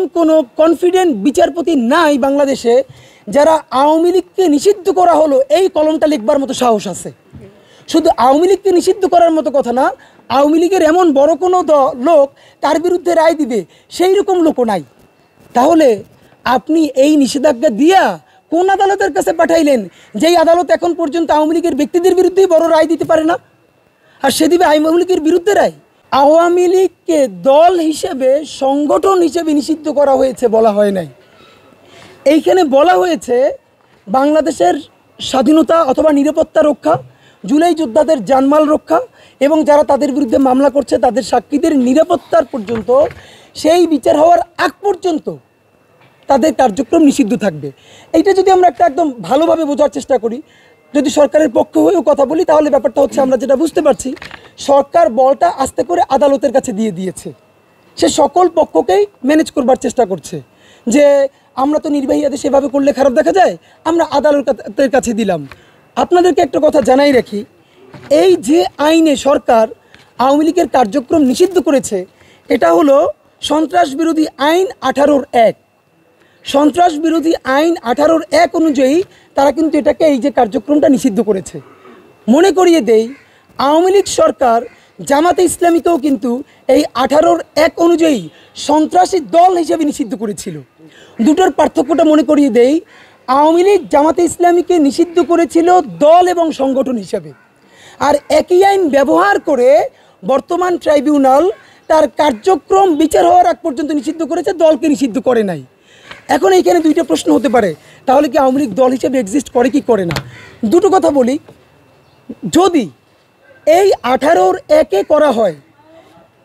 এমন কোনো কনফিডেন্ট বিচারপতি নাই বাংলাদেশে যারা আওয়ামী লীগকে নিষিদ্ধ করা হলো এই কলমটা লিখবার মতো সাহস আছে। শুধু আওয়ামী লীগকে নিষিদ্ধ করার মতো কথা না, আওয়ামী লীগের এমন বড় কোনো লোক তার বিরুদ্ধে রায় দিবে সেই রকম লোকও নাই। তাহলে আপনি এই নিষেধাজ্ঞা দিয়া কোন আদালতের কাছে পাঠাইলেন, যেই আদালত এখন পর্যন্ত আওয়ামী লীগের ব্যক্তিদের বিরুদ্ধেই বড় রায় দিতে পারে না, আর সে দিবে আওয়ামী লীগের বিরুদ্ধে রায়? আওয়ামী লীগকে দল হিসেবে, সংগঠন হিসেবে নিষিদ্ধ করা হয়েছে বলা হয় নাই। এইখানে বলা হয়েছে বাংলাদেশের স্বাধীনতা অথবা নিরাপত্তা রক্ষা, জুলাই যোদ্ধাদের জানমাল রক্ষা এবং যারা তাদের বিরুদ্ধে মামলা করছে তাদের সাক্ষীদের নিরাপত্তার পর্যন্ত, সেই বিচার হওয়ার আগ পর্যন্ত তাদের কার্যক্রম নিষিদ্ধ থাকবে। এইটা যদি আমরা একদম ভালোভাবে বোঝার চেষ্টা করি, যদি সরকারের পক্ষ হয়েও কথা বলি, তাহলে ব্যাপারটা হচ্ছে আমরা যেটা বুঝতে পারছি, সরকার বলটা আস্তে করে আদালতের কাছে দিয়ে দিয়েছে। সে সকল পক্ষকেই ম্যানেজ করবার চেষ্টা করছে যে আমরা তো নির্বাহী আদেশ সেভাবে করলে খারাপ দেখা যায়, আমরা আদালতের কাছে দিলাম। আপনাদেরকে একটা কথা জানাই রাখি, এই যে আইনে সরকার আওয়ামী লীগের কার্যক্রম নিষিদ্ধ করেছে, এটা হলো সন্ত্রাস বিরোধী আইন 18-1। সন্ত্রাস বিরোধী আইন 18-1 অনুযায়ী তারা কিন্তু এটাকে, এই যে কার্যক্রমটা নিষিদ্ধ করেছে। মনে করিয়ে দেই, আওয়ামী লীগ সরকার জামাতে ইসলামীকেও কিন্তু এই 18-1 অনুযায়ী সন্ত্রাসী দল হিসেবে নিষিদ্ধ করেছিল। দুটোর পার্থক্যটা মনে করিয়ে দেই, আওয়ামী লীগ জামাতে ইসলামীকে নিষিদ্ধ করেছিল দল এবং সংগঠন হিসেবে, আর একই আইন ব্যবহার করে বর্তমান ট্রাইব্যুনাল তার কার্যক্রম বিচার হওয়ার আগ পর্যন্ত নিষিদ্ধ করেছে, দলকে নিষিদ্ধ করে নাই। এখন এইখানে দুইটা প্রশ্ন হতে পারে, তাহলে কি আওয়ামী লীগ দল হিসেবে এক্সিস্ট করে কি করে না? দুটো কথা বলি, যদি এই 18-1 করা হয়,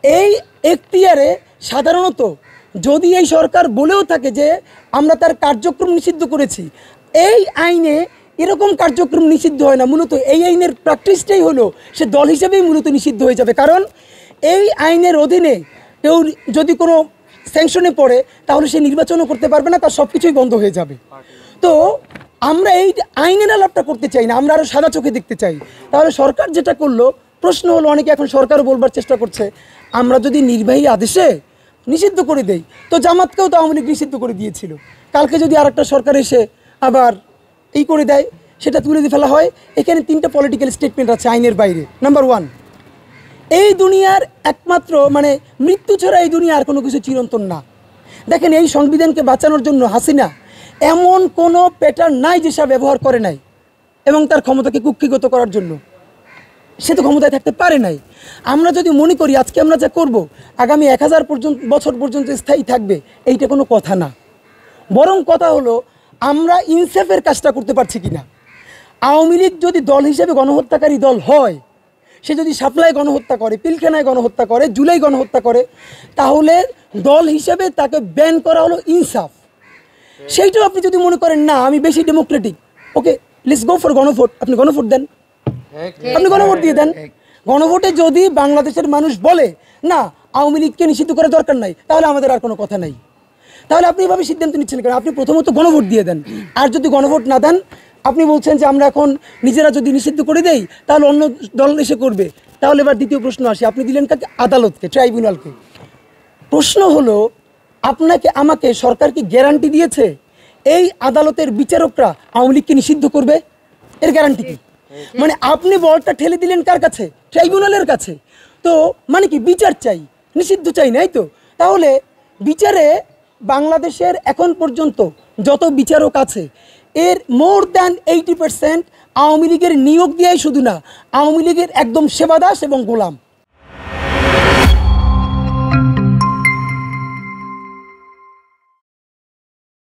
এই এখতিয়ারে সাধারণত যদি এই সরকার বলেও থাকে যে আমরা তার কার্যক্রম নিষিদ্ধ করেছি, এই আইনে এরকম কার্যক্রম নিষিদ্ধ হয় না। মূলত এই আইনের প্র্যাকটিসটাই হলো সে দল হিসেবেই মূলত নিষিদ্ধ হয়ে যাবে, কারণ এই আইনের অধীনে কেউ যদি কোনো স্যাংশনে পড়ে তাহলে সে নির্বাচনও করতে পারবে না, তার সব কিছুই বন্ধ হয়ে যাবে। তো আমরা এই আইনের আলাপটা করতে চাই না, আমরা আরও সাদা চোখে দেখতে চাই। তাহলে সরকার যেটা করলো, প্রশ্ন হলো, অনেকে এখন সরকারও বলবার চেষ্টা করছে, আমরা যদি নির্বাহী আদেশে নিষিদ্ধ করে দেই, তো জামাতকেও তো আওয়ামী লীগ নিষিদ্ধ করে দিয়েছিল, কালকে যদি আরেকটা সরকার এসে আবার এই করে দেয়, সেটা তুলে দিয়ে ফেলা হয়। এখানে 3টা পলিটিক্যাল স্টেটমেন্ট আছে আইনের বাইরে। নাম্বার 1, এই দুনিয়ার একমাত্র মৃত্যু ছাড়া এই দুনিয়া আর কোনো কিছু চিরন্তন না। দেখেন, এই সংবিধানকে বাঁচানোর জন্য হাসিনা এমন কোনো প্যাটার্ন নাই যে সে ব্যবহার করে নাই, এবং তার ক্ষমতাকে কুক্ষিগত করার জন্য সে তো ক্ষমতায় থাকতে পারে নাই। আমরা যদি মনে করি আজকে আমরা যা করব আগামী 1000 বছর পর্যন্ত স্থায়ী থাকবে, এইটা কোনো কথা না। বরং কথা হলো আমরা ইনসাফের কাজটা করতে পারছি কিনা। আওয়ামী লীগ যদি দল হিসেবে গণহত্যাকারী দল হয়, সে যদি সাপ্লাই গণহত্যা করে, পিলখানায় গণহত্যা করে, জুলাই গণহত্যা করে, তাহলে দল হিসেবে তাকে ব্যান করা হলো ইনসাফ। সেইটাও আপনি যদি মনে করেন না আমি বেশি Democratic, okay, let's go for গণভোট, আপনি গণভোট দেন, আপনি গণভোট দিয়ে দেন। গণভোটে যদি বাংলাদেশের মানুষ বলে না আওয়ামী লীগকে নিষিদ্ধ করার দরকার নাই, তাহলে আমাদের আর কোনো কথা নাই। তাহলে আপনি এভাবে সিদ্ধান্ত নিচ্ছেন কেন? আপনি প্রথমত গণভোট দিয়ে দেন, আর যদি গণভোট না দেন, আপনি বলছেন যে আমরা এখন নিজেরা যদি নিষিদ্ধ করে দেই তাহলে অন্য দল এসে করবে, তাহলে এবার দ্বিতীয় প্রশ্ন আসে, আপনি দিলেন কাকে? আদালতকে, ট্রাইব্যুনালকে। প্রশ্ন হলো, আপনাকে আমাকে সরকার কি গ্যারান্টি দিয়েছে এই আদালতের বিচারকরা আওয়ামী লীগকে নিষিদ্ধ করবে? এর গ্যারান্টি কি? আপনি বলটা ঠেলে দিলেন কার কাছে? ট্রাইব্যুনালের কাছে। তো কি বিচার চাই, নিষিদ্ধ চাই নাই তো? তাহলে বিচারে বাংলাদেশের এখন পর্যন্ত যত বিচারক আছে, এর মোর দ্যান 80% আওয়ামী লীগের নিয়োগ দিয়েই শুধু না, আওয়ামী লীগের একদম সেবাদাস এবং গোলাম।